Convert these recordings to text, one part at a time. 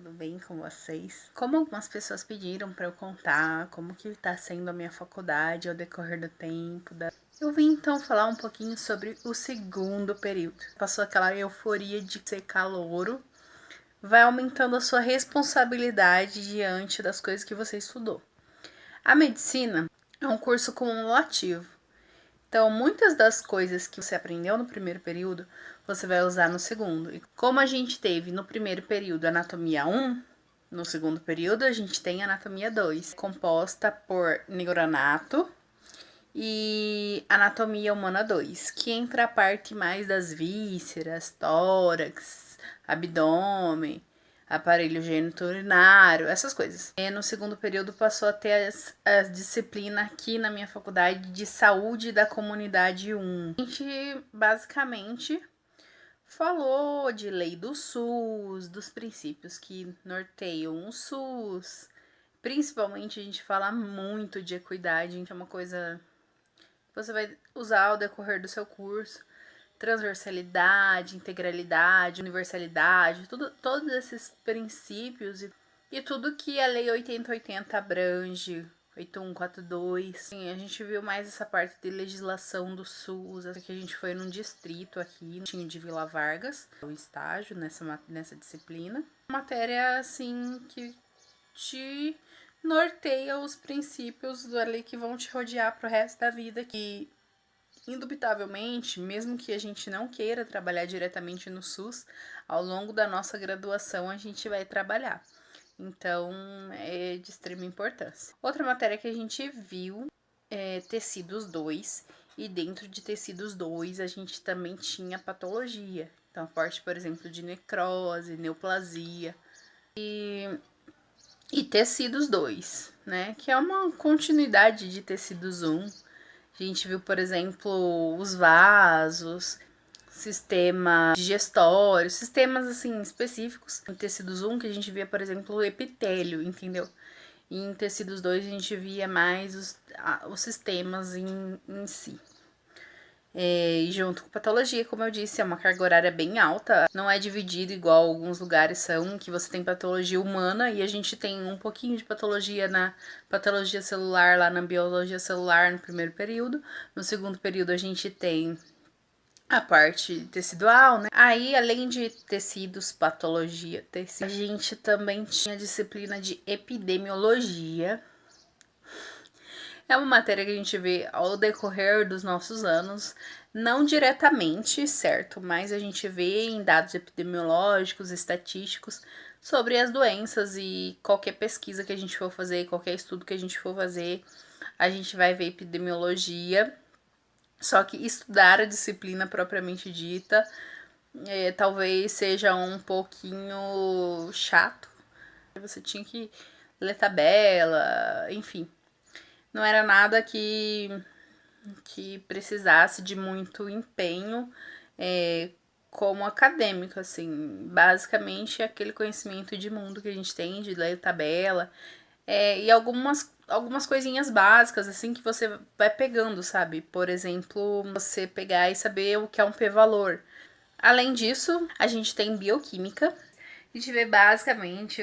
tudo bem com vocês? Como algumas pessoas pediram para eu contar como que tá sendo a minha faculdade ao decorrer do tempo, eu vim então falar um pouquinho sobre o segundo período. Passou aquela euforia de ser calouro, vai aumentando a sua responsabilidade diante das coisas que você estudou. A medicina é um curso cumulativo. Então, muitas das coisas que você aprendeu no primeiro período, você vai usar no segundo. E como a gente teve no primeiro período anatomia 1, no segundo período a gente tem anatomia 2, composta por neuronato e anatomia humana 2, que entra a parte mais das vísceras, tórax, abdômen, aparelho geniturinário, essas coisas. E no segundo período passou a ter a disciplina aqui na minha faculdade de saúde da comunidade 1. A gente basicamente falou de lei do SUS, dos princípios que norteiam o SUS. Principalmente a gente fala muito de equidade, é uma coisa que você vai usar ao decorrer do seu curso. Transversalidade, integralidade, universalidade, todos esses princípios e tudo que a Lei 8080 abrange, 8142. Sim, a gente viu mais essa parte de legislação do SUS, que a gente foi num distrito aqui, no de Vila Vargas, o estágio nessa disciplina. Matéria, assim, que te norteia os princípios da lei que vão te rodear pro resto da vida, que indubitavelmente, mesmo que a gente não queira trabalhar diretamente no SUS, ao longo da nossa graduação a gente vai trabalhar. Então, é de extrema importância. Outra matéria que a gente viu é tecidos 2, e dentro de tecidos 2 a gente também tinha patologia. Então, a parte, por exemplo, de necrose, neoplasia e tecidos 2, né? Que é uma continuidade de tecidos 1. A gente viu, por exemplo, os vasos, sistema digestório, sistemas assim específicos. Em tecidos 1 que a gente via, por exemplo, o epitélio, entendeu? E em tecidos 2 a gente via mais os sistemas em si. E junto com patologia, como eu disse, é uma carga horária bem alta. Não é dividido igual alguns lugares são, que você tem patologia humana e a gente tem um pouquinho de patologia na patologia celular, lá na biologia celular no primeiro período. No segundo período a gente tem a parte tecidual, né? Aí, além de tecidos, patologia, a gente também tinha a disciplina de epidemiologia. É uma matéria que a gente vê ao decorrer dos nossos anos, não diretamente, certo? Mas a gente vê em dados epidemiológicos, estatísticos, sobre as doenças, e qualquer pesquisa que a gente for fazer, qualquer estudo que a gente for fazer, a gente vai ver epidemiologia. Só que estudar a disciplina propriamente dita talvez seja um pouquinho chato. Você tinha que ler tabela, enfim. Não era nada que precisasse de muito empenho como acadêmico, assim. Basicamente, aquele conhecimento de mundo que a gente tem, de ler tabela, e algumas coisinhas básicas, assim, que você vai pegando, sabe? Por exemplo, você pegar e saber o que é um p-valor. Além disso, a gente tem bioquímica. A gente vê basicamente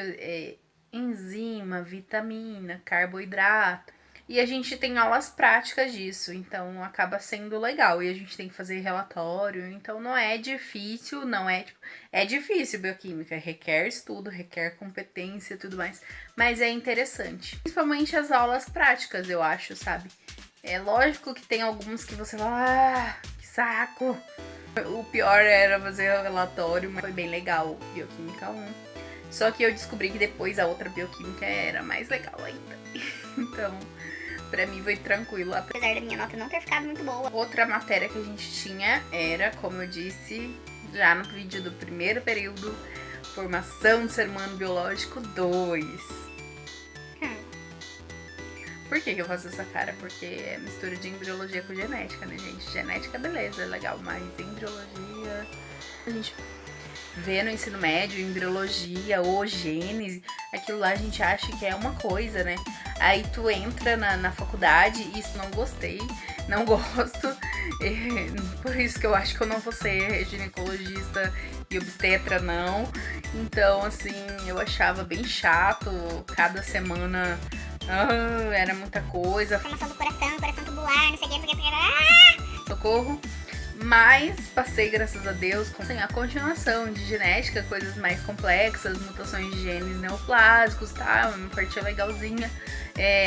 enzima, vitamina, carboidrato. E a gente tem aulas práticas disso, então acaba sendo legal. E a gente tem que fazer relatório, então não é difícil, não é tipo... É difícil bioquímica, requer estudo, requer competência e tudo mais. Mas é interessante. Principalmente as aulas práticas, eu acho, sabe? É lógico que tem alguns que você fala, que saco! O pior era fazer o relatório, mas foi bem legal, bioquímica 1. Só que eu descobri que depois a outra bioquímica era mais legal ainda. Então, pra mim foi tranquilo. Apesar da minha nota não ter ficado muito boa. Outra matéria que a gente tinha era, como eu disse já no vídeo do primeiro período, formação do ser humano biológico 2. Por que eu faço essa cara? Porque é mistura de embriologia com genética, né, gente? Genética, beleza, é legal, mas embriologia... A gente vê no ensino médio, embriologia ou gênese, aquilo lá a gente acha que é uma coisa, né? Aí tu entra na faculdade e isso não gostei, não gosto. Por isso que eu acho que eu não vou ser ginecologista e obstetra, não. Então, assim, eu achava bem chato. Cada semana era muita coisa. Formação do coração tubular, não sei o que, não sei o que, não sei o que. Socorro. Mas passei, graças a Deus, com a continuação de genética, coisas mais complexas, mutações de genes neoplásicos, tá? Uma parte legalzinha.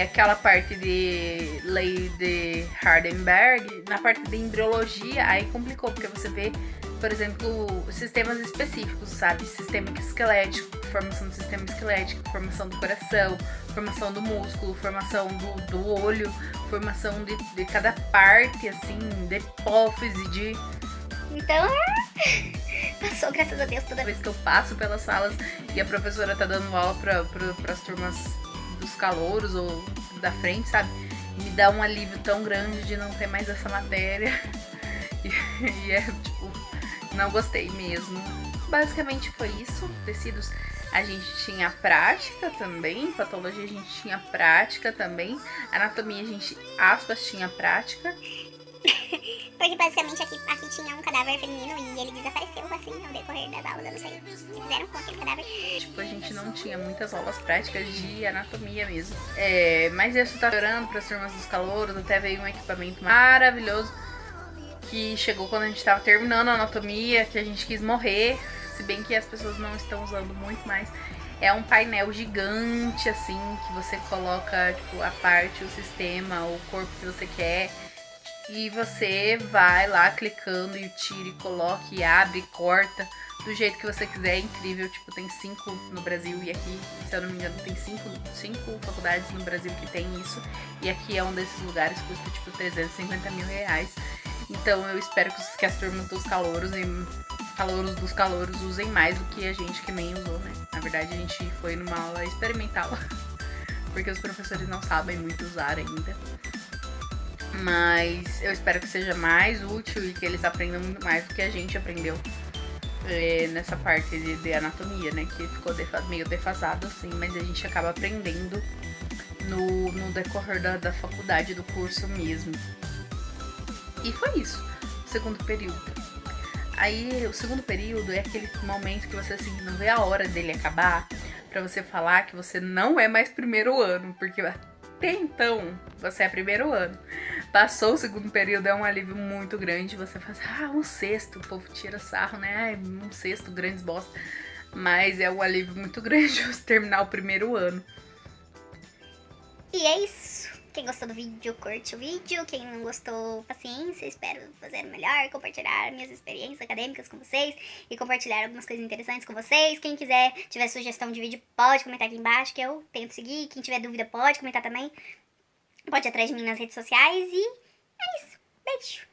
Aquela parte de lei de Hardenberg, na parte de embriologia, aí complicou, porque você vê, por exemplo, sistemas específicos, sabe? Sistema esquelético, formação do sistema esquelético, formação do coração, formação do músculo, formação do olho, formação de cada parte, assim, de hipófise, de... Então, passou, graças a Deus, toda Toda vez que eu passo pelas salas e a professora tá dando aula pras turmas dos calouros ou da frente, sabe? Me dá um alívio tão grande de não ter mais essa matéria. E é, tipo, não gostei mesmo. Basicamente foi isso. Tecidos, a gente tinha prática também. Patologia, a gente tinha prática também. Anatomia, a gente, aspas, tinha prática. Porque basicamente aqui tinha um cadáver feminino e ele desapareceu assim ao decorrer das aulas, eu não sei o que fizeram com aquele cadáver. Tipo, a gente não tinha muitas aulas práticas de anatomia mesmo. Mas isso tá melhorando para as turmas dos calouros, até veio um equipamento maravilhoso que chegou quando a gente tava terminando a anatomia, que a gente quis morrer, se bem que as pessoas não estão usando muito mais. É um painel gigante, assim, que você coloca, tipo, a parte, o sistema, o corpo que você quer. E você vai lá clicando e tira e coloca e abre, corta do jeito que você quiser. É incrível, tipo, tem 5 no Brasil e aqui, se eu não me engano, tem 5 faculdades no Brasil que tem isso. E aqui é um desses lugares que custa, tipo, 350 mil reais. Então eu espero que as turmas dos calouros e calouros dos calouros usem mais do que a gente que nem usou, né? Na verdade, a gente foi numa aula experimental, porque os professores não sabem muito usar ainda. Mas eu espero que seja mais útil e que eles aprendam muito mais do que a gente aprendeu nessa parte de anatomia, né? Que ficou meio defasado, assim, mas a gente acaba aprendendo no decorrer da faculdade, do curso mesmo. E foi isso, o segundo período. Aí, o segundo período é aquele momento que você, assim, não vê a hora dele acabar pra você falar que você não é mais primeiro ano, porque até então você é primeiro ano. Passou o segundo período, é um alívio muito grande. Você faz, um sexto, o povo tira sarro, né? Um sexto, grandes bosta. Mas é um alívio muito grande você terminar o primeiro ano. E é isso. Quem gostou do vídeo, curte o vídeo. Quem não gostou, paciência. Espero fazer o melhor, compartilhar minhas experiências acadêmicas com vocês e compartilhar algumas coisas interessantes com vocês. Quem quiser, tiver sugestão de vídeo, pode comentar aqui embaixo que eu tento seguir. Quem tiver dúvida, pode comentar também. Pode ir atrás de mim nas redes sociais. E é isso. Beijo!